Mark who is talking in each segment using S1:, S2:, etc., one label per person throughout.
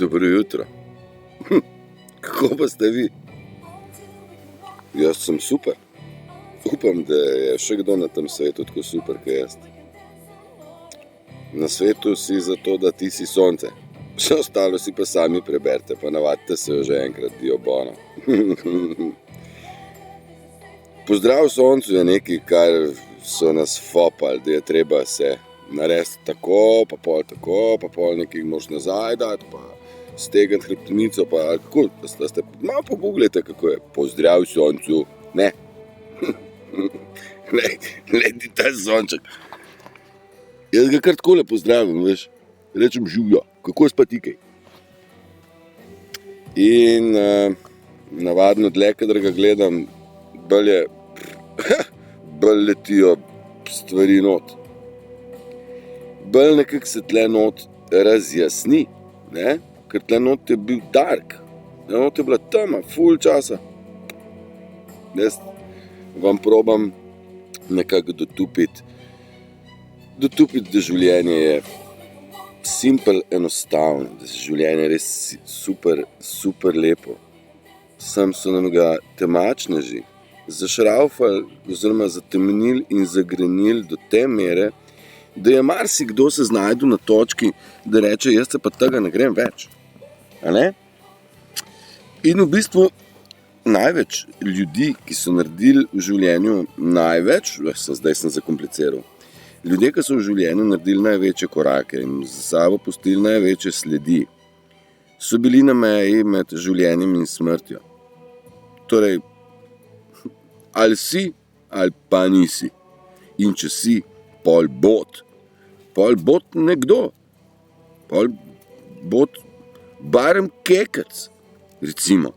S1: Dobro jutro. Kako pa ste vi? Jaz sem super. Upam, da je še kdo na tem svetu tako super, kot jaz. Na svetu si zato, da ti si sonce. Vse ostalo si pa sami preberite, pa navadite se jo že enkrat, dio bono. Pozdrav soncu je nekaj, kar so nas fopali, da je treba se narediti tako, pa pol nekaj moš nazaj dati, pa stegniti hrbtenico, pa kako, da ste malo pogooglejte, kako je. Pozdrav soncu, ne. Gledi ta sonček. Jaz ga kar takole pozdravim, veš. Rečem živjo, kako je spatikaj. In navadno dlje, kadar ga gledam, bolj letijo stvari not. Bolj nekako se tle not razjasni, ne? Ker tle not je bil dark. Not je bila tema, ful časa. Jaz vam probam nekako dotupiti, da življenje je simpel, enostavno, da je življenje res super, super lepo. Sam so nam ga temačneži zašraufali oziroma zatemnili in zagrenili do te mere, da je marsikdo se znajdu na točki, da reče, jaz se pa tega ne grem več. A ne? In v bistvu največ ljudi, ki so naredili v življenju največ, zdaj sem zakompliciral, ljudje, ki so v življenju naredili največje korake in za sabo pustili največje sledi, so bili na meji med življenjem in smrtjo. Torej, ali si, ali pa nisi. In če si, pol bot nekdo. Pol bot barem kekec, recimo.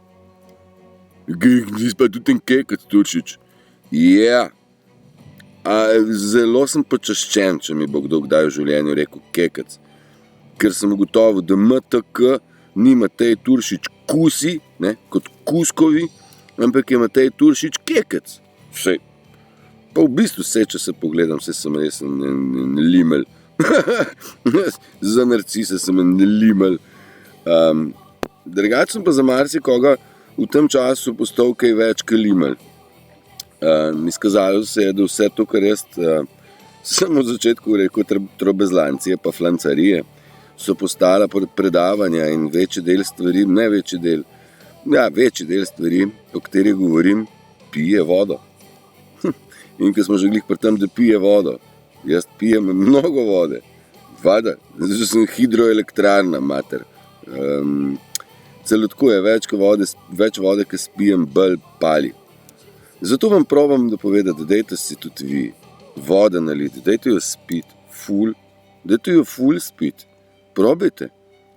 S1: Nis pa tudi en kekec, Turšič. Ja. Zelo sem počaščen, če mi bo kdo kdaj v življenju rekel kekec. Ker sem ugotovil, da MTK ni Matej Turšič kusi, ne, kot kuskovi, ampak je Matej Turšič kekec. Vse. Pa v bistvu vse, če se pogledam, vse sem res en limel. Za narcise sem en limel. Drugače sem pa za marsikoga v tem času postal kaj več kot limel. Izkazalo se je, da vse to, kar jaz sem v začetku rekel, trobezlancije pa flancarije, so postala predavanja in večji del stvari, večji del stvari, o katerih govorim, pije vodo. In ko smo že glih pri tem, da pije vodo, jaz pijem mnogo vode. Voda, zato sem hidroelektrarna, mater. Celo tako je, več vode, ki spijem, bolj pali. Zato vam probam da povedati, da dajte si tudi vi voda naliti, dajte jo spiti, dajte jo ful spiti. Probajte,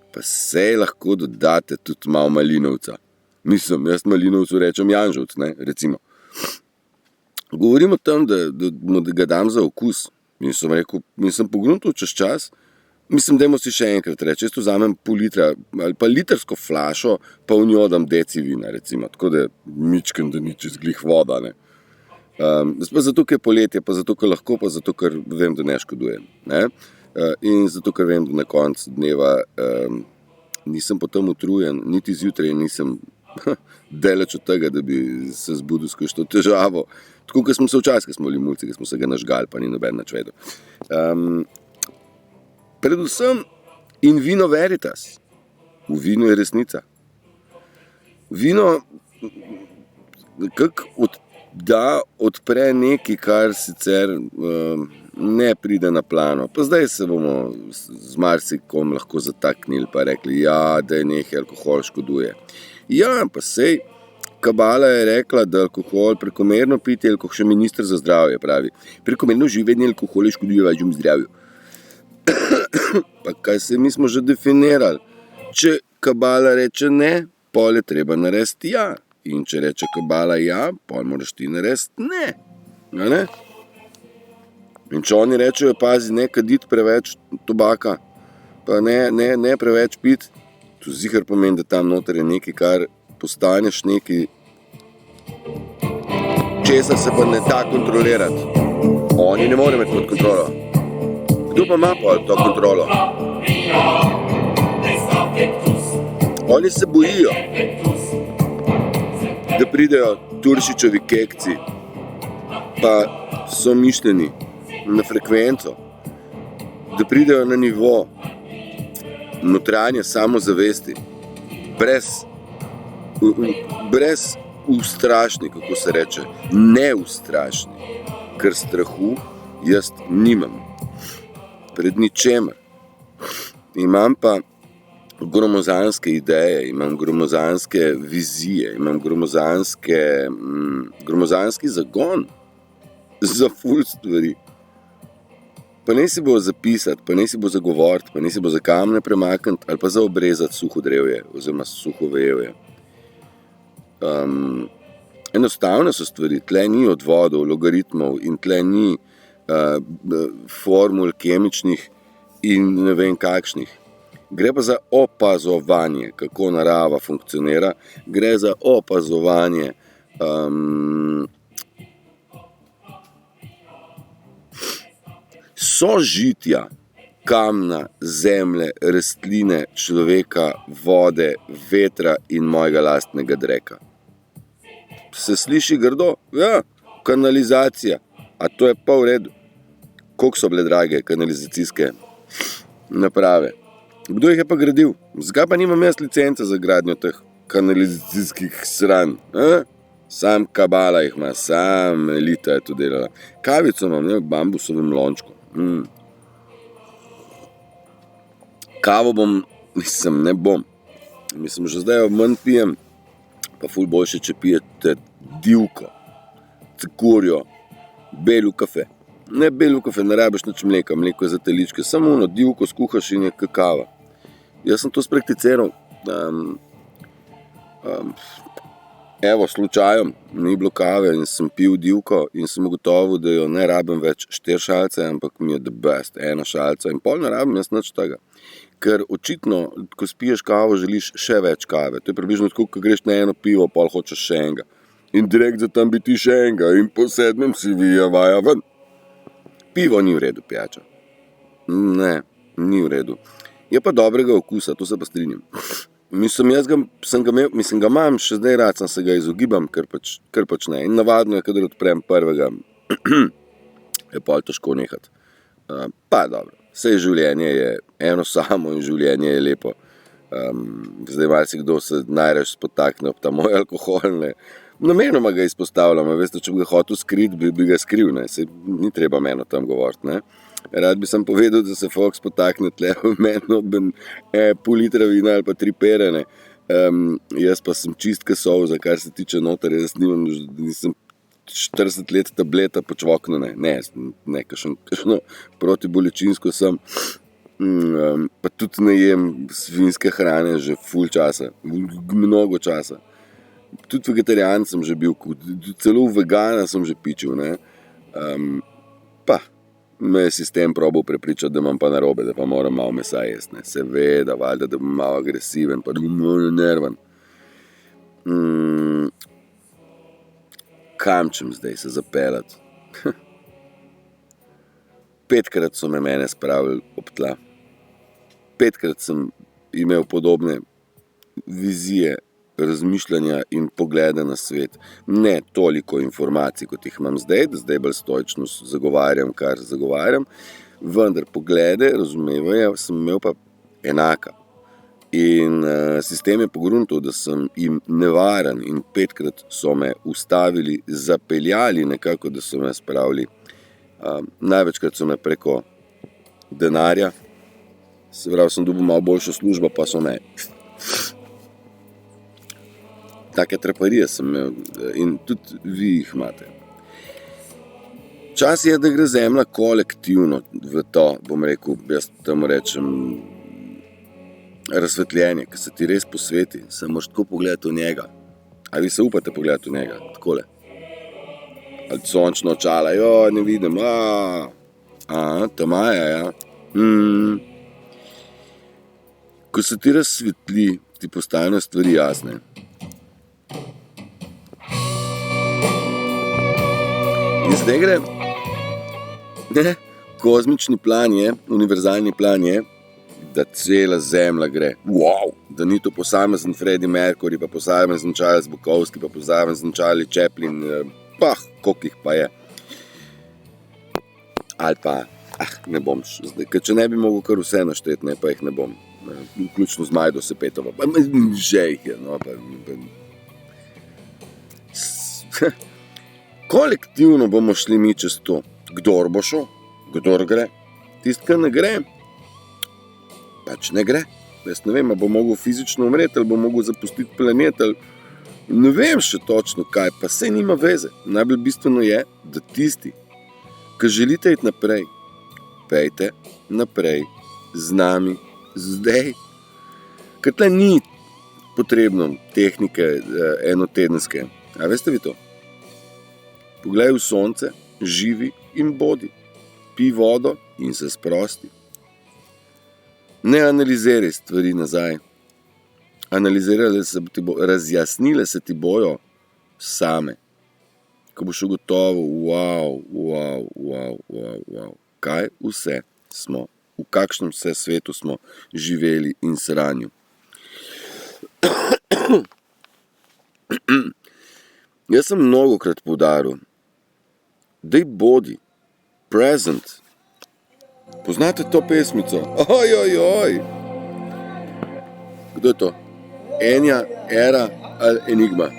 S1: pa sej lahko dodate tudi malo malinovca. Mislim, jaz malinovcu rečem janžovc, ne, recimo. Govorim o tem, da ga dam za okus. In sem pogruntil čez čas, dajmo si še enkrat reči, jaz vzamem pol litra ali pa litrsko flašo, pa v njo dam deci vina, recimo. Tako da mičkem, da ni čez glih voda, ne. Pa zato, ker je poletje, pa zato, ker lahko, pa zato, ker vem, da ne škodujem, ne. In zato, ker vem, da na koncu dneva nisem potem utrujen, niti zjutraj nisem daleč od tega, da bi se zbudil skozi to težavo. Tako, kot smo se včasih, ko smo bili mulci, ko smo se ga nažgali, pa ni noben nič vedel. Predvsem in vino veritas. V vinu je resnica. Vino nekako odpre nekaj, kar sicer ne pride na plano. Pa zdaj se bomo z marsikom lahko zataknili pa rekli, ja, da je nekaj alkohol škoduje. Ja, pa sej, Kabala je rekla, da alkohol prekomerno piti, kot še minister za zdravje pravi. Prekomerno živenje alkohola škoduje vašemu zdravju. Pa kaj se mi smo že definirali? Če Kabala reče ne, pol je treba narediti ja. In če reče Kabala ja, pol moraš ti narediti ne. Ne? In če oni rečejo, pazi, ne kaditi preveč tobaka, pa ne preveč piti, to ziher pomeni, da tam noter je nekaj, kar postaneš nekaj, česar se pa ne da kontrolirati. Oni ne morejo imeti pod kontrolo. Kdo pa ima pa to kontrolo? Oni se bojijo, da pridejo Turšičevi kekci, pa so mišljeni na frekvenco, da pridejo na nivo notranje samozavesti, brez ustrašni, kako se reče, neustrašni, ker strahu jaz nimam. Pred ničemer. Imam pa gromozanske ideje, imam gromozanske vizije, imam gromozanski zagon za ful stvari. Pa ne si bo zapisati, pa ne si bo zagovoriti, pa ne si bo za kamne premakniti ali pa za obrezati suho drevje oziroma suho vejevje. Enostavne so stvari, tle ni odvodov, logaritmov in tle ni formul kemičnih in ne vem kakšnih. Gre pa za opazovanje, kako narava funkcionira, gre za opazovanje sožitja kamna, zemlje, rastline, človeka, vode, vetra in mojega lastnega dreka. Se sliši grdo? Ja, kanalizacija. A to je pa v redu. Koliko so bile drage kanalizacijske naprave? Kdo jih je pa gradil? Zakaj pa nimam jaz licence za gradnjo teh kanalizacijskih sran? Sam kabala jih ima, sam elita je to delala. Kavico imam, ne, v bambusovem lončku. Kavo bom, ne bom. Že zdaj jo manj pijem, pa ful boljše, če pijete divko, cikurjo, belu kafe. Ne belu kafe, ne rabiš nič mleka, mleko je za teličke, samo ono divko skuhaš in je kakava. Jaz sem to sprakticiral, slučajem, ni bilo kave in sem pil divko in sem ugotovil, da jo ne rabim več 4 šalce, ampak mi je the best, 1 šalca in pol ne rabim jaz nič tega. Ker očitno, ko spiješ kavo, želiš še več kave. To je približno tako, ko greš na eno pivo, pol hočeš še enega. In direkt za tam bi ti še enega in po 7. si vaja ven. Pivo ni v redu, pijača. Ne, ni v redu. Je pa dobrega okusa, to se pa strinjam. Ga imam še zdaj rad, sem se ga izogibam, ker pač ne. In navadno je, kadar odprem prvega, je pol težko nehati. Pa dobro. Saj življenje je eno samo in življenje je lepo. Zdaj marsikdo se najraž spotakne ob ta moj alkohol, ne. Namenoma ga izpostavljam, veste, če bi ga hotel skriti, bi ga skril, ne. Saj ni treba meno tam govoriti, ne. Rad bi sem povedal, da se folk spotakne tle v meno pol litra vina ali pa 3 pere, ne. Jaz pa sem čistka solza, kar se tiče noter, jaz nisem 40 let tableta počvokno, ne, kakšno protibolečinsko sem, pa tudi ne jem svinjske hrane že ful časa, mnogo časa. Tudi vegetarijan sem že bil, celo vegana sem že pičil, ne. Pa me je sistem probal prepričati, da imam pa narobe, da pa moram malo mesa jesti, ne. Seveda, valjda, da bom malo agresiven, pa da bom malo nervan. Kam čem zdaj se zapeljati? 5-krat so mene spravili ob tla. 5-krat sem imel podobne vizije, razmišljanja in poglede na svet. Ne toliko informacij, kot jih imam zdaj, da zdaj bolj stoično zagovarjam, kar zagovarjam, vendar poglede, razumevanje, sem imel pa enaka. In sistem je pogruntal, da sem jim nevaren in 5-krat so me ustavili, zapeljali nekako, da so me spravili. Največkrat so me preko denarja, se pravi, sem dobil malo boljšo službo, pa so me. Take traparije sem imel in tudi vi jih imate. Čas je, da gre zemlja kolektivno v to, bom rekel, jaz temu rečem, razsvetljenje, ki se ti res posveti, se moraš tako pogledati v njega. A vi se upate pogledati v njega, takole? Ali sončno očala, ne vidim, tamaja, ja. Ko se ti razsvetli, ti postanejo stvari jasne. In zdaj gre, kozmični plan je, univerzalni plan je, da cela zemlja gre. Wow! Da ni to posamezen Freddie Mercury, pa posamezen Charles Bukowski, pa posamezen Charlie Chaplin, koliko jih pa je. Ali pa, ne bom zdaj, ker če ne bi mogel kar vse našteti, ne, pa jih ne bom. Vključno z Majdo Sepetovo. Že jih je, no. Kolektivno bomo šli mi čez to. Kdor bo šel, kdor gre, tist, ki ne gre, pač ne gre. Jaz ne vem, ali bo mogel fizično umreti, ali bo mogel zapustiti planet, ali ne vem še točno kaj, pa sej nima veze. Najbolj bistveno je, da tisti, ki želite iti naprej, pejte naprej z nami zdaj. Ker tle ni potrebno tehnike enotedenske. A veste vi to? Poglej v sonce, živi in bodi. Pij vodo in se sprosti. Ne analiziraj stvari nazaj. Razjasnile se ti bojo same. Ko boš ugotovil, wow, kaj vse smo, v kakšnem vse svetu smo živeli in sranju. Jaz sem mnogokrat poudaril, daj bodi, present. Poznate to pesmico? Ojojoj! Kdo je to? Enya, Era ali Enigma?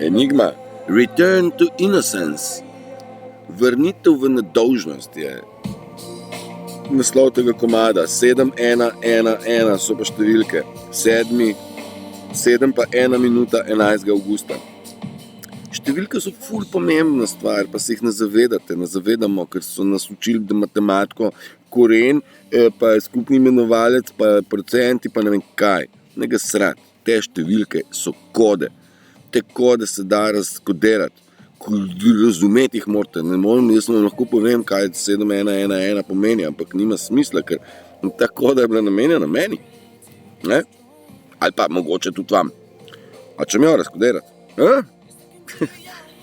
S1: Enigma. Return to innocence. Vrnitev v nedolžnost je naslov tega komada. 7-1-1-1 so pa številke. 7 pa 1 minuta 11. augusta. Številke so ful pomembna stvar, pa se jih ne zavedamo, ker so nas učili, da matematiko, koren, pa skupni imenovalec, pa procenti, pa ne vem kaj. Nekaj srat. Te številke so kode. Te kode se da razkodirati. Razumeti jih morate. Jaz vam lahko povem, kaj 7-1-1-1 pomeni, ampak nima smisla, ker ta koda je bila namenjena meni. Ne? Ali pa mogoče tudi vam. A če me jo razkodirati?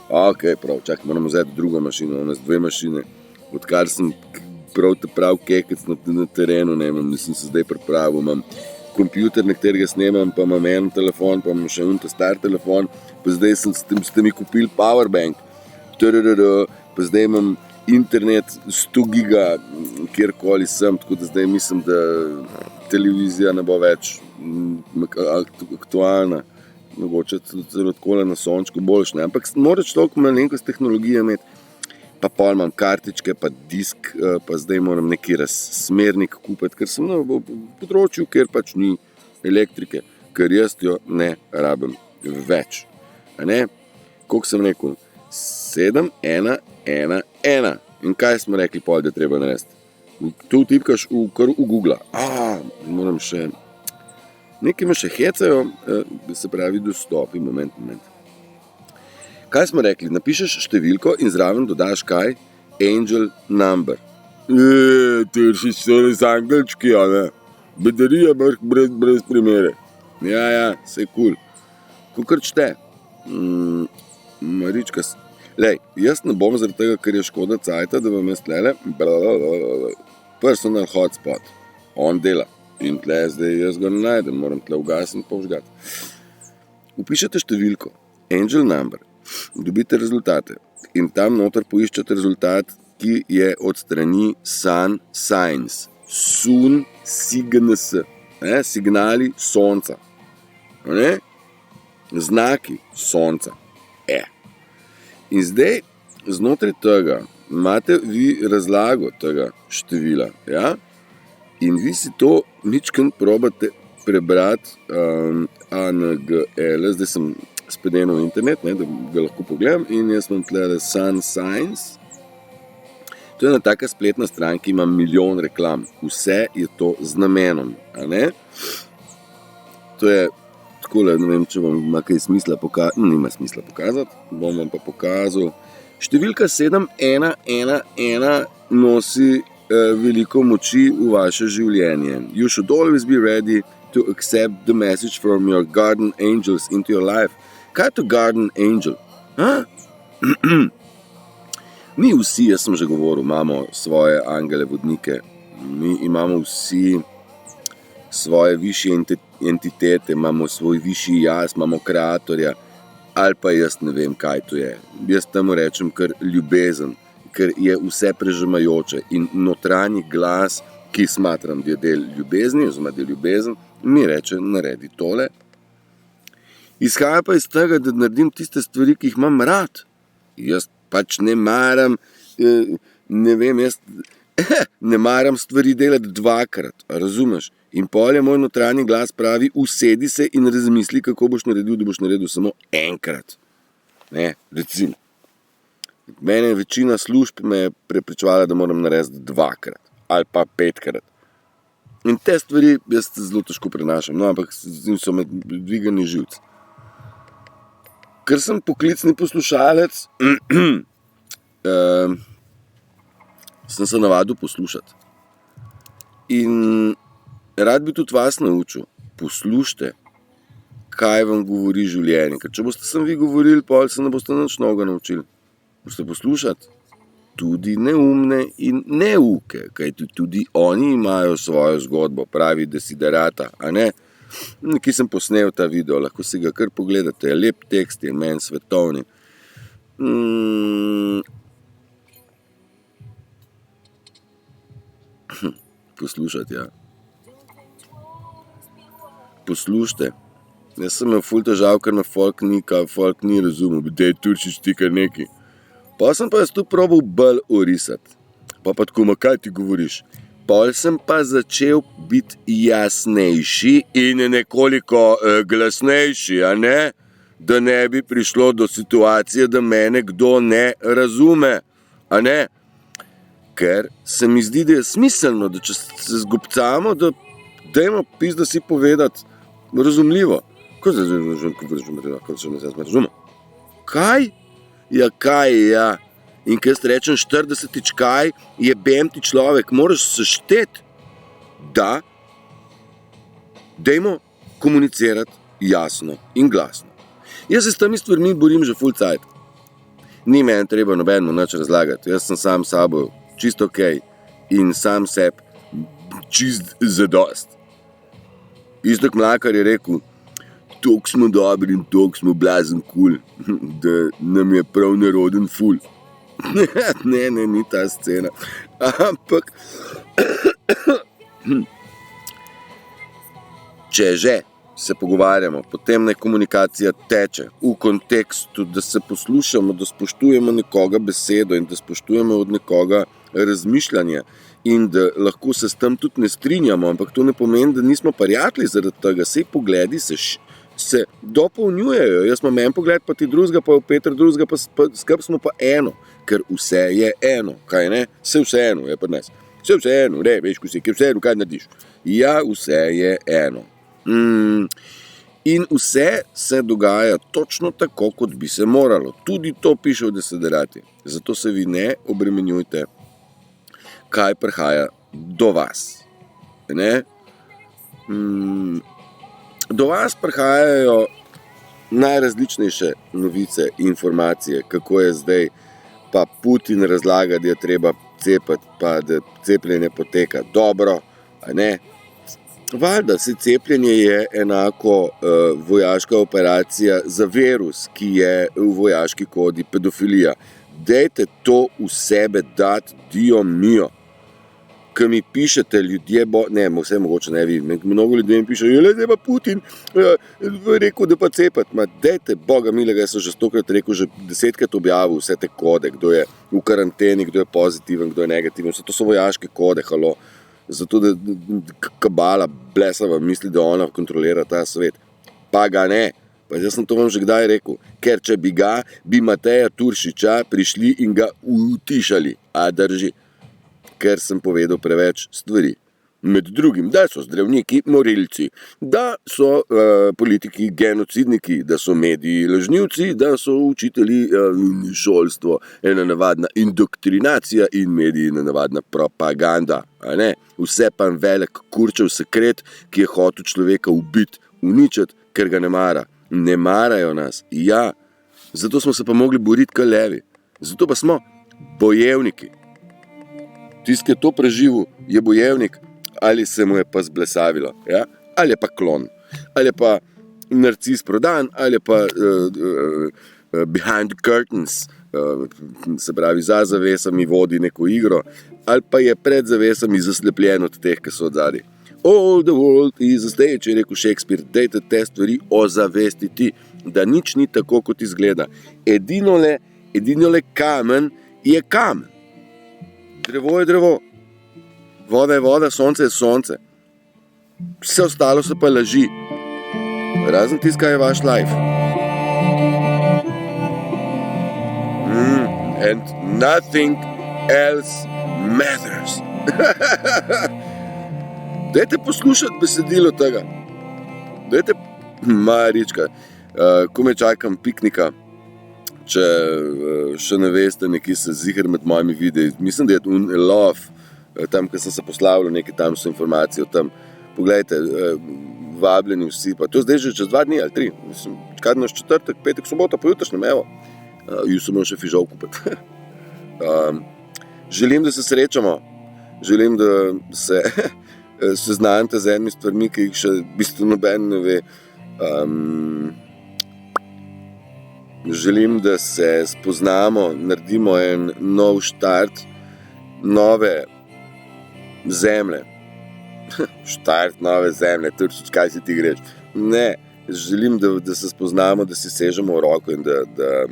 S1: Ok, prav, čak, moram vzeti drugo mašino, nas 2 mašine. Odkar sem prav kekec na terenu, ne vem, nisem se zdaj pripravil, imam kompjuter, na katerega snemam, pa imam en telefon, pa imam še ta star telefon, pa zdaj ste mi kupili powerbank, pa zdaj imam internet 100 giga, kjerkoli sem, tako da zdaj mislim, da televizija ne bo več aktualna, mogoče celo takole na sončku boljš, ne, ampak moraš toliko malenkost tehnologije imeti, pa pol imam kartičke, pa disk, pa zdaj moram neki smernik kupiti, ker sem na področju, kjer pač ni elektrike, ker jaz jo ne rabim več. A ne? Koliko sem rekel? 7-1-1-1. In kaj smo rekli pol, da treba narediti? Tu tipkaš kar v Google. Moram še... Nekaj me še hecajo, se pravi dostopi, moment. Kaj smo rekli? Napišeš številko in zraven dodaš kaj? Angel number. Ti si z angelčki, a ne? Bedarija brez primere. Ja, se je cool. Kukor čte. Marička. Lej, jaz ne bom zaradi tega, ker je škoda cajta, da vam jaz tlele personal hotspot. On dela. In tle zdaj jaz ga ne najdem, moram tle ugasniti pa vžgati. Upišete številko, angel number, dobite rezultate in tam noter poiščete rezultat, ki je od strani Sun Signs. Sun Signs, signali sonca. Ne? Znaki sonca. In zdaj znotraj tega imate vi razlago tega števila, ja? In vi si to ničkrat probate prebrati ANGL, zdaj sem spet v internet, ne, da ga lahko pogledam in jaz imam tle Sun Signs. To je ena taka spletna stran, ki ima milijon reklam. Vse je to z namenom, a ne? To je takole, ne vem, če vam ima kaj smisla pokazati, nima smisla pokazati, bom vam pa pokazal. Številka 7-1-1-1 nosi veliko moči v vaše življenje. You should always be ready to accept the message from your guardian angels into your life. Kaj je to guardian angel? Mi vsi, jaz sem že govoril, imamo svoje angele vodnike Mi imamo vsi svoje višje entitete, imamo svoj višji jaz, imamo kreatorja, ali pa jaz ne vem, kaj to je. Jaz temu rečem kar ljubezen, ker je vse prežemajoče in notranji glas, ki smatram, da je del ljubezni, oziroma del ljubezen, mi reče, naredi tole. Izhaja pa iz tega, da naredim tiste stvari, ki jih imam rad. Jaz pač ne maram, ne maram stvari delati dvakrat, razumeš? In pol je moj notranji glas pravi, usedi se in razmisli, kako boš naredil, da boš naredil samo enkrat. Ne, recimo. Mene večina služb me je prepričevala, da moram narediti dvakrat ali pa 5krat. In te stvari jaz zelo težko prenašam, no, ampak so me dvigani živci. Ker sem poklicni poslušalec, sem se navadil poslušati. In rad bi tudi vas naučil, poslušajte, kaj vam govori življenje. Ker če boste sem vi govorili, pol se ne boste nič novega naučili. Boste poslušati tudi neumne in neuke, kajti tudi oni imajo svojo zgodbo, pravi desiderata, a ne? Nekaj sem posnel ta video, lahko si ga kar pogledate, je lep tekst, je meni svetovni. Poslušati, ja. Poslušajte. Jaz sem imel ful težav, ker me folk ni razumel, da je Turšič ti kar neki. Pa sem pa jaz tu probal bolj orisati. Pa tako, kaj ti govoriš? Pol sem pa začel biti jasnejši in nekoliko glasnejši, a ne? Da ne bi prišlo do situacije, da mene kdo ne razume, a ne? Ker se mi zdi, da je smiselno, da če se zgubcamo, da dajmo da si povedati razumljivo. Kaj se razumem? Kaj? Ja, kaj, ja. In kaj ste rečem 40 kaj, jebem ti človek, moraš sešteti, da dajmo komunicirati jasno in glasno. Jaz se s temi stvarmi borim že ful cajt. Ni meni treba nobenemu nič razlagati, jaz sem sam sabo čisto okej in sam sebi čist zadost. Iztok Mlakar je rekel, toliko smo dobri in toliko smo blazen kul, da nam je prav neroden ful. Ne, ni ta scena. Ampak, če že se pogovarjamo, potem naj komunikacija teče v kontekstu, da se poslušamo, da spoštujemo nekoga besedo in da spoštujemo od nekoga razmišljanje in da lahko se s tem tudi ne strinjamo, ampak to ne pomeni, da nismo prijatelji zaradi tega. Sej pogledi se dopolnjujejo. Jaz imam en pogled, pa ti drugega, pa Peter drugega, pa skrb smo pa eno, ker vse je eno, kaj ne? Vse eno je pri nas. Vse eno, ne, veš, ko si, ker vse eno, kaj narediš? Ja, vse je eno. In vse se dogaja točno tako, kot bi se moralo. Tudi to piše v desiderati. Zato se vi ne obremenjujte, kaj prihaja do vas. Ne? Do vas prihajajo najrazličnejše novice, informacije, kako je zdaj, pa Putin razlaga, da je treba cepiti, pa da cepljenje poteka dobro, a ne? Valjda, se cepljenje je enako vojaška operacija za virus, ki je v vojaški kodi pedofilija. Dajte to v sebe dati, dio mio. Ko mi pišete ljudje, ne, vse mogoče ne vi, mnogo ljudje mi pišejo, le zdaj pa Putin rekel, da pa cepati. Dajte, boga milega, jaz sem že 100krat rekel, že 10krat objavil vse te kode, kdo je v karanteni, kdo je pozitiven, kdo je negativen, vse to so vojaške kode, halo. Zato, da kabala blesava misli, da ona kontrolira ta svet. Pa ga ne. Pa jaz sem to vam že kdaj rekel. Ker če bi ga, bi Mateja Turšiča prišli in ga utišali. A drži? Ker sem povedal preveč stvari. Med drugim, da so zdravniki morilci, da so politiki genocidniki, da so mediji lažnivci, da so učitelji šolstvo ena navadna indoktrinacija in mediji ena navadna propaganda. A ne? Vse pa velik kurčev sekret, ki je hotel človeka ubiti, uničiti, ker ga ne mara. Ne marajo nas. Ja, zato smo se pa mogli boriti kot levi. Zato pa smo bojevniki. Tisti, ki je to preživel, je bojevnik ali se mu je pa zblesavilo, ja? Ali je pa klon, ali je pa narcis prodan, ali je pa behind the curtains, se pravi za zavesami vodi neko igro, ali pa je pred zavesami zaslepljen od teh, ki so odzadaj. All the world is a stage, je rekel Shakespeare, dajte te stvari ozavestiti, da nič ni tako, kot izgleda. Edino le kamen je kamen. Drevo je drevo, voda je voda, sonce je sonce. Vse ostalo so pa laži. Razen tisto, kaj je vaš life. And nothing else matters. Dajte poslušati besedilo tega. Dajte, Marička, ko me čakam piknika, če še ne veste, nekaj se ziher med mojimi videi. Mislim, da je love, tam, ko sem se poslavljal, nekaj tam so informacije o tem. Poglejte, vabljeni vsi, pa to zdaj že čez 2 dni ali 3. Mislim, kaj naš četrtek, petek, sobota, pojutrašnjem, evo. Ju sem še fižol kupiti. Želim, da se srečamo. Želim, da se seznanite z enimi stvarmi, ki jih še v bistvu noben ne ve. Želim, da se spoznamo, naredimo en nov štart nove zemlje. Štart nove zemlje, Trčič, kaj si ti greš? Ne, želim, da se spoznamo, da si sežemo v roko in da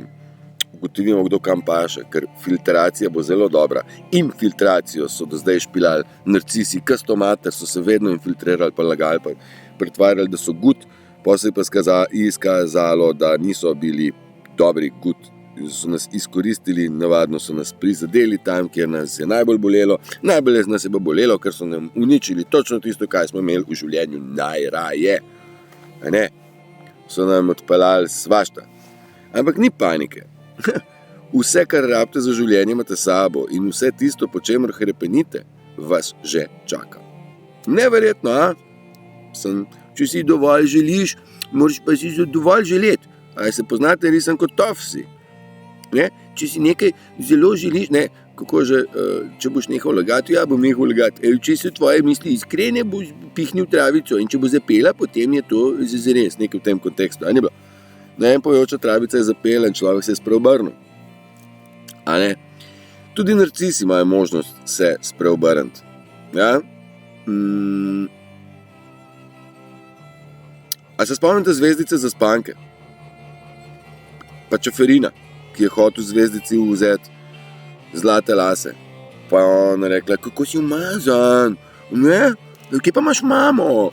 S1: ugotovimo, kdo kam paše, ker filtracija bo zelo dobra. Infiltracijo so do zdaj špilali narcisi, kastomater so se vedno infiltrirali, pa lagali, pa pretvarjali, da so good, pa se je pa izkazalo, da niso bili dobri good, so nas izkoristili, navadno so nas prizadeli tam, kjer nas je najbolj bolelo, najbolj nas je pa bolelo, ker so nam uničili točno tisto, kaj smo imeli v življenju najraje. Ne? So nam odpeljali svašta. Ampak ni panike. Vse, kar rabite za življenje, imate sabo in vse tisto, po čemer hrepenite, vas že čaka. Neverjetno, a? Če si dovolj želiš, moraš pa si dovolj želeti. A se poznate, risam kot tofsi. Ne? Če si nekaj zelo želiš, ne, kako že, če boš nehal lagati, ja, bom nehal lagati. Če so tvoje misli iskrene, boš pihnil travico in če bo zapela, potem je to zares nekaj v tem kontekstu. A ne bilo? Ne, pojoča travica je zapela in človek se je spreobrnil. A ne? Tudi narcisi imajo možnost se spreobrniti. Ja? A se spomnite zvezdice za spanke? Pa Čeferina, ki je hotel zvezdici vzeti zlate lase. Pa je ona rekla, kako si umazan? Ne? Kje pa imaš mamo?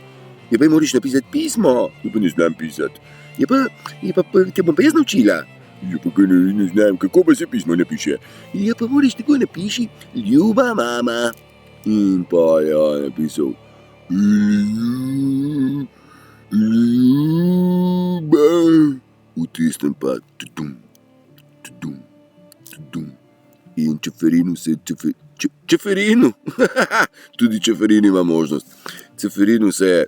S1: Je pa ji moraš napisati pismo. Je pa ne znam pisati. Je pa, te bom pa jaz naučila. Je pa, kaj ne znam, kako pa se pismo napiše. Je pa moraš tako napiši, ljuba mama. In pa je napisal, ljuba. V tistem pa, tudum. In Čeferinu se Čeferinu. Tudi Čeferin ima možnost. Čeferinu se je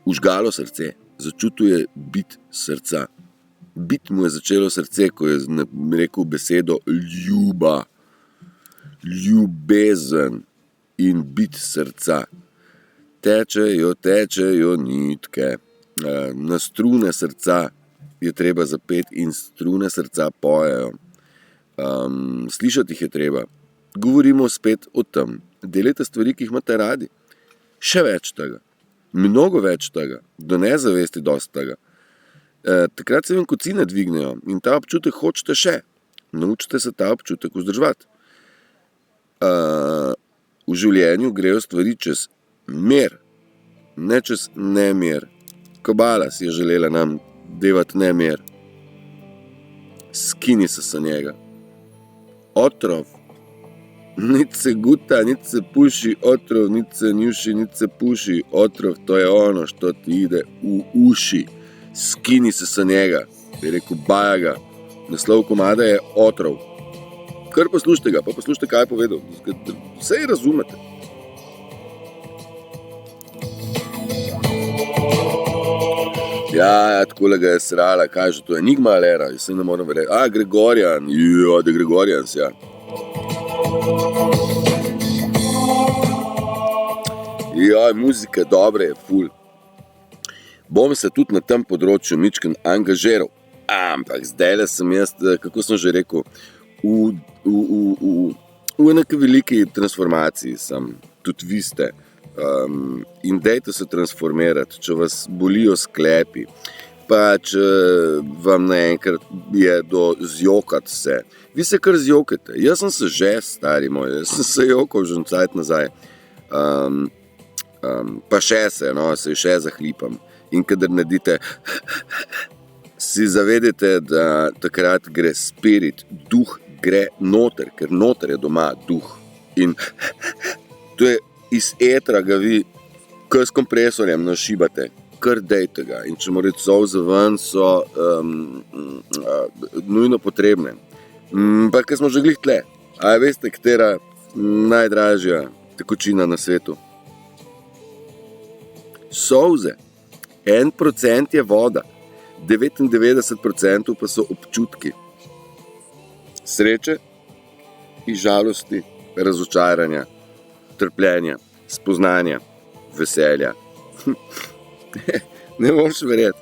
S1: užgalo srce. Začutil je bit srca. Bit mu je začelo srce, ko je rekel besedo ljuba, ljubezen in bit srca. Tečejo nitke. Na strune srca je treba zapeti in strune srca pojejo. Slišati jih je treba. Govorimo spet o tem. Delajte stvari, ki jih imate radi. Še več tega. Mnogo več tega, do nezavesti dosti tega. Takrat se vam kocine dvignejo in ta občutek hočete še. Naučite se ta občutek vzdrževati. V življenju grejo stvari čez mer, ne čez nemer. Kobala si je želela nam devati nemer. Skini se sa njega. Otrov. Nič se guta, nič se puši, otrov, nič se njuši, nič se puši, otrov, to je ono, što ti ide v uši. Skini se sa njega, je rekel Bajaga. Naslov komada je Otrov. Kar poslušajte ga, pa poslušajte, kaj je povedal. Vse razumete. Ja, takole ga je srala, kaj že to je, Enigma Alera, jaz se ne moram verjeti. Gregorian, da Gregorians, ja. Joj, muzika dobra je, ful. Bom se tudi na tem področju mičken angažiral. Ampak zdajle sem jaz, kako sem že rekel, v neki veliki transformaciji sem, tudi vi ste. In dajte se transformirati, če vas bolijo sklepi, pa če vam naenkrat je do zjokati se. Vi se kar zjokate. Jaz sem se že, stari moj, jaz sem se jokal že cajt nazaj. Pa še se še zahlipam. In kadar naredite, si zavedite, da takrat gre spirit, duh gre noter, ker noter je doma duh. In to je iz etra ga vi, kar s kompresorjem našibate, kar dejte ga. In če morate solze ven, so nujno potrebne. Pa ker smo že glih tle, a veste, katera najdražja tekočina na svetu? Solze. 1% je voda, 99% pa so občutki. Sreče in žalosti, razočaranja, trpljenja, spoznanja, veselja. Ne moreš verjeti.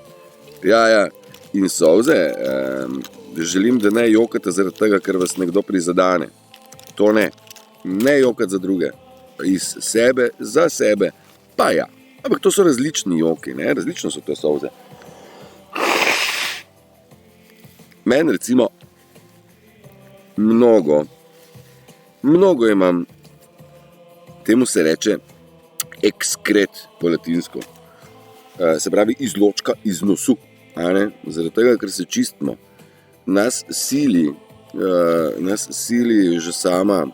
S1: Ja. In solze, želim, da ne jokate zaradi tega, ker vas nekdo prizadane. To ne. Ne jokati za druge. Iz sebe, za sebe, pa ja. Ampak to so različni joki, ne? Različno so te solze. Meni recimo mnogo imam, temu se reče ekskret po latinsko. Se pravi izločka iz nosu, a ne? Zaradi tega, ker se čistimo. Nas sili že sama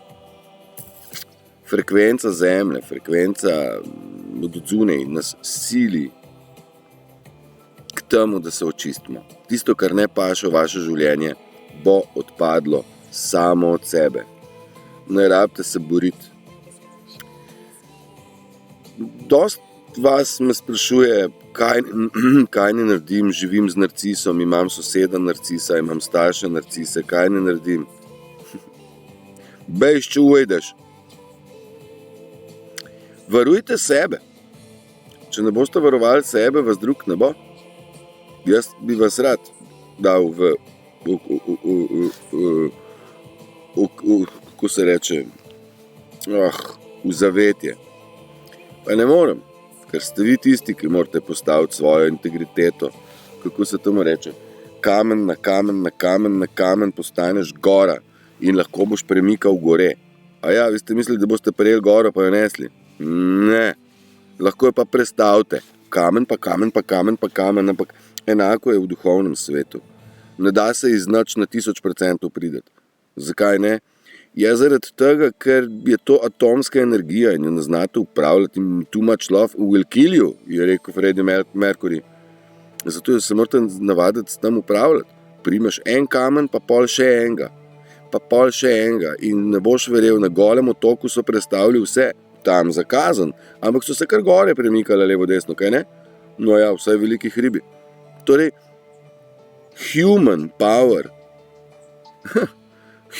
S1: frekvenca zemlje, frekvenca od odzunaj nas sili k temu, da se očistimo. Tisto, kar ne paše v vaše življenje, bo odpadlo samo od sebe. Ne rabite se boriti. Dost vas me sprašuje, kaj ne naredim, živim z narcisom, imam soseda narcisa, imam starše narcise, kaj ne naredim? Bejš, če ujdeš. Varujte sebe. Če ne boste varovali sebe, vas drug ne bo. Jaz bi vas rad dal kako se reče, v zavetje. Pa ne morem, ker ste vi tisti, ki morate postaviti svojo integriteto. Kako se temu reče? Kamen na kamen, na kamen, na kamen postaneš gora in lahko boš premikal gore. A ja, vi ste mislili, da boste prejeli goro pa jo nesli? Ne, lahko je pa prestavite. Kamen, pa kamen, pa kamen, pa kamen, ampak enako je v duhovnem svetu. Ne da se iz nič na 1000% prideti. Zakaj ne? Je zaradi tega, ker je to atomska energija in jo ne znate upravljati. Too much love will kill you, je rekel Freddie Mercury. Zato se morate navaditi s tem upravljati. Primeš en kamen, pa pol še enega. Pa pol še enega. In ne boš verjel, na golem otoku so prestavili vse. Tam zakazan, ampak so se kar gore premikali levo desno, kaj ne? No ja, vsaj velikih ribi. Torej, human power,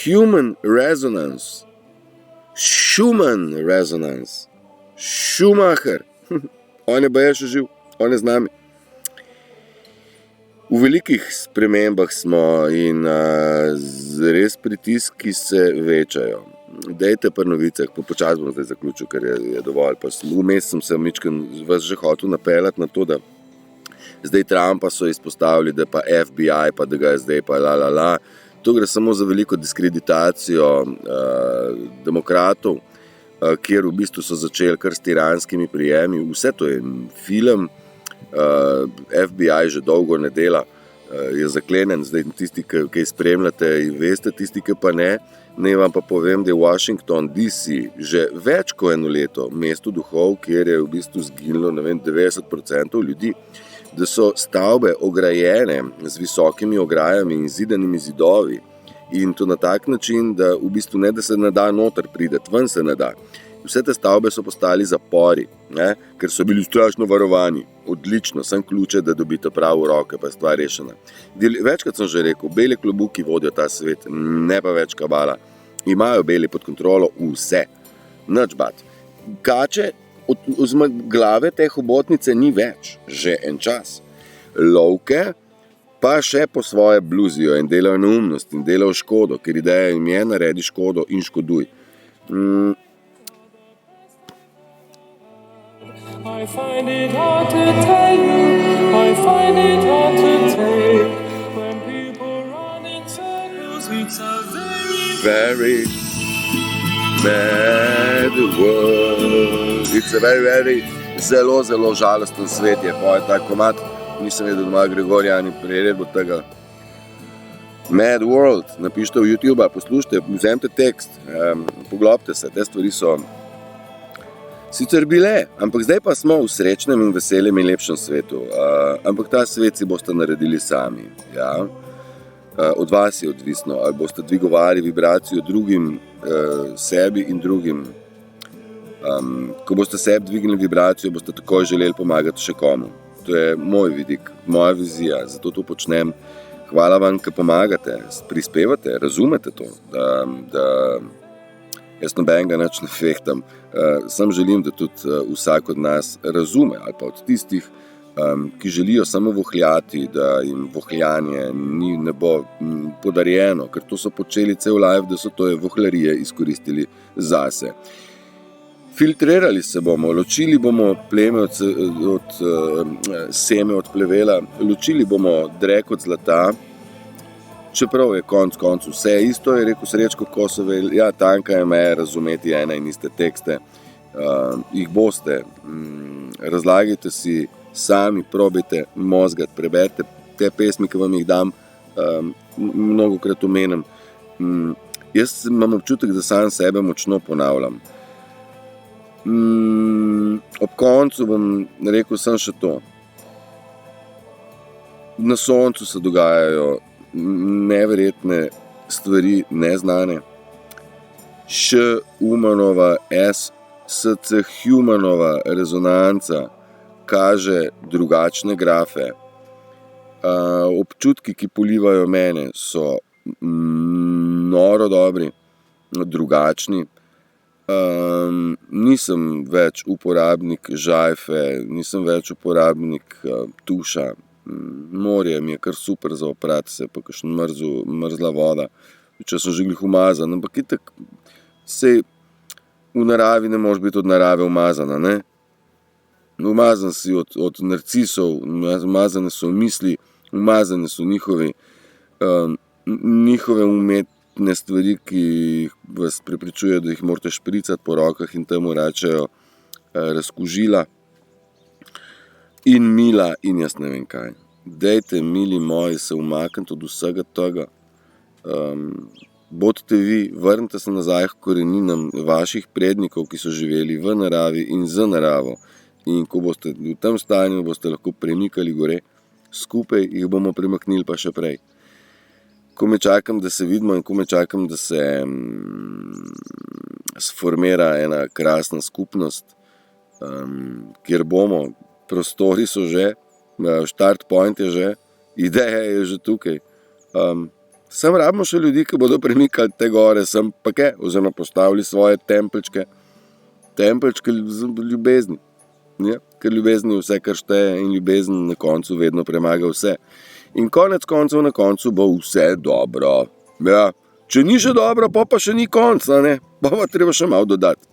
S1: human resonance, Schumann resonance, Schumacher, on je baje še živ, on je z nami. V velikih spremembah smo in res pritiski se večajo. Dejte pri novicah, počas bom zdaj zaključil, ker je dovolj. Vmes sem se vas že hotel napeljati na to, da zdaj Trumpa so izpostavili, da pa FBI, pa da ga je zdaj pa la. To gre samo za veliko diskreditacijo demokratov, kjer v bistvu so začeli kar s tiranskimi prijemi. Vse to je film, FBI že dolgo ne dela, je zaklenjen. Zdaj tisti, ki spremljate in veste, tisti, ki pa ne, naj vam pa povem, da je Washington DC že več kot eno leto mesto duhov, kjer je v bistvu zginilo 90% ljudi, da so stavbe ograjene z visokimi ograjami in zidanimi zidovi in to na tak način, da v bistvu ne, da se ne da noter prideti, ven se ne da. Vse te stavbe so postali zapori, ne? Ker so bili strašno varovani. Odlično, sem ključe, da dobite pravo roke, pa je stvar rešena. Večkrat sem že rekel, bele klobuki vodijo ta svet, ne pa več kabala. Imajo beli pod kontrolo vse. Nič bat. Kače, glave te hobotnice ni več, že en čas. Lovke pa še po svoje bluzijo in delajo neumnost in delajo škodo, ker ideja jim je naredi škodo in škoduj.
S2: I find it hard to tell you, I find it hard to take. When people run in circles, it's a
S1: Very bad world. It's a very zelo, zelo žalosten svet je. Pa je ta komad, nisem vedel, da ima Gregorjani priredbo tega. Mad World, napište v YouTube, poslušajte, vzemite tekst, poglobite se, te stvari so sicer bile, ampak zdaj pa smo v srečnem in veselem in lepšem svetu. Ampak ta svet si boste naredili sami. Ja? Od vas je odvisno, ali boste dvigovali vibracijo drugim, sebi in drugim. Ko boste sebi dvignili vibracijo, boste takoj želeli pomagati še komu. To je moj vidik, moja vizija, zato to počnem. Hvala vam, ker pomagate, prispevate, razumete to, da jaz nobenega nič ne fehtam. Sam želim, da tudi vsak od nas razume, ali pa od tistih, ki želijo samo vohljati, da jim vohljanje ne bo podarjeno, ker to so počeli cel life, da so to vohlarije izkoristili zase. Filtrirali se bomo, ločili bomo pleme od seme od plevela, ločili bomo drek od zlata, čeprav je konc vse isto, je rekel Srečko Kosovel, ja, tanka je meja razumeti ene in iste tekste, jih boste, razlagajte si, sami probajte mozgat, preberite te pesmi, ki vam jih dam, mnogokrat omenim. Jaz imam občutek, da sam sebe močno ponavljam. Ob koncu bom rekel sem še to. Na soncu se dogajajo neverjetne stvari, neznane. Humanova, SC Humanova rezonanca kaže drugačne grafe. Občutki, ki polivajo mene, so noro dobri, drugačni. Nisem več uporabnik žajfe, nisem več uporabnik tuša. Morje mi je kar super za oprati se, pa kakšen mrzla voda. Če sem že glih umazan, ampak itak sej v naravi ne moraš biti od narave umazana, ne? Umazan si od narcisov, umazane so misli, umazane so njihove umetne stvari, ki vas prepričujejo, da jih morate špricati po rokah in temu rečejo razkužila in mila in jaz ne vem kaj. Dejte, mili moji, se umaknite od vsega tega. Bodite vi, vrnite se nazaj k koreninam vaših prednikov, ki so živeli v naravi in z naravo. In ko boste v tem stanju, boste lahko premikali gore, skupaj jih bomo premaknili pa še prej. Ko me čakam, da se vidimo in ko me čakam, da se sformira ena krasna skupnost, kjer bomo, prostori so že, start point je že, ideja je že tukaj. Sem rabimo še ljudi, ki bodo premikali te gore, sem pa kaj, oziroma postavili svoje tempeljčke ljubezni. Ja, ker ljubezen je vse, kar šteje in ljubezen na koncu vedno premaga vse. In konec koncev na koncu bo vse dobro. Ja, če ni še dobro, pa še ni konc, ne? Pa treba še malo dodati.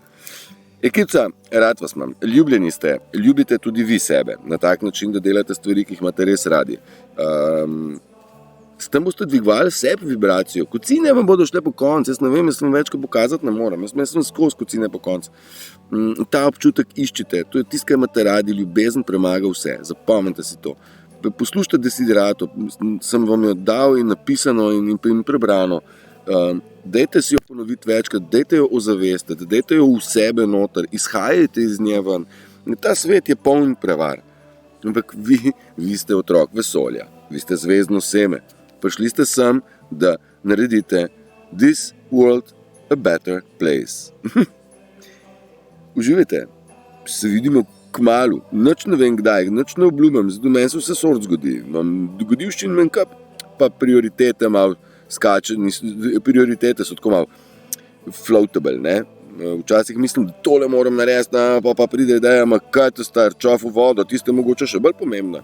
S1: Ekica, rad vas imam, ljubljeni ste, ljubite tudi vi sebe, na tak način, da delate stvari, ki jih imate res radi. S tem boste dvigovali sebi vibracijo, kocine vam bodo šle po konc, jaz ne vem, jaz vam več kaj pokazati ne moram, jaz sem skozi kocine po konc. Ta občutek iščite, to je tisto, kar imate radi, ljubezen premaga vse, zapomnite si to. Poslušajte Desiderato, sem vam jo dal in napisano in prebrano. Dajte si jo ponoviti večkrat, dajte jo ozavestiti, dajte jo v sebe noter, izhajajte iz nje ven. Ta svet je poln prevar. Ampak vi ste otrok vesolja, vi ste zvezdno seme. Prišli ste sem, da naredite this world a better place. Uživajte, se vidimo kmalu, nič ne vem kdaj, nič ne obljubim, zato meni se vse sort zgodi. Imam dogodivščin manjka, pa prioritete malo skače, prioritete so tako malo floatable, ne. Včasih mislim, da tole moram narediti, pa pride ideja, kaj to star, čof v vodo, tiste mogoče še bolj pomembna.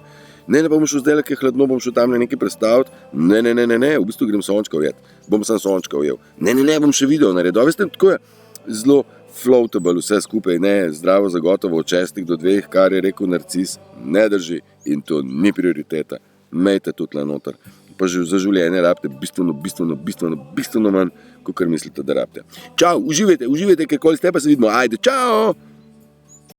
S1: Ne bom šel zdaj, ker je hladno, bom šel tam nekaj predstaviti. Ne, v bistvu grem sončka ujeti. Bom sam sončka ujel. Ne, bom še video naredil. Veste, tako je zelo floatable vse skupaj, ne, zdravo zagotovo od 6 do 2, kar je rekel Narcis, ne drži in to ni prioriteta. Mejte tudi le noter. Pa za življenje rabite bistveno manj, kot mislite, da rabite. Čau, uživajte, kakoli ste, pa se vidimo. Ajde, čau!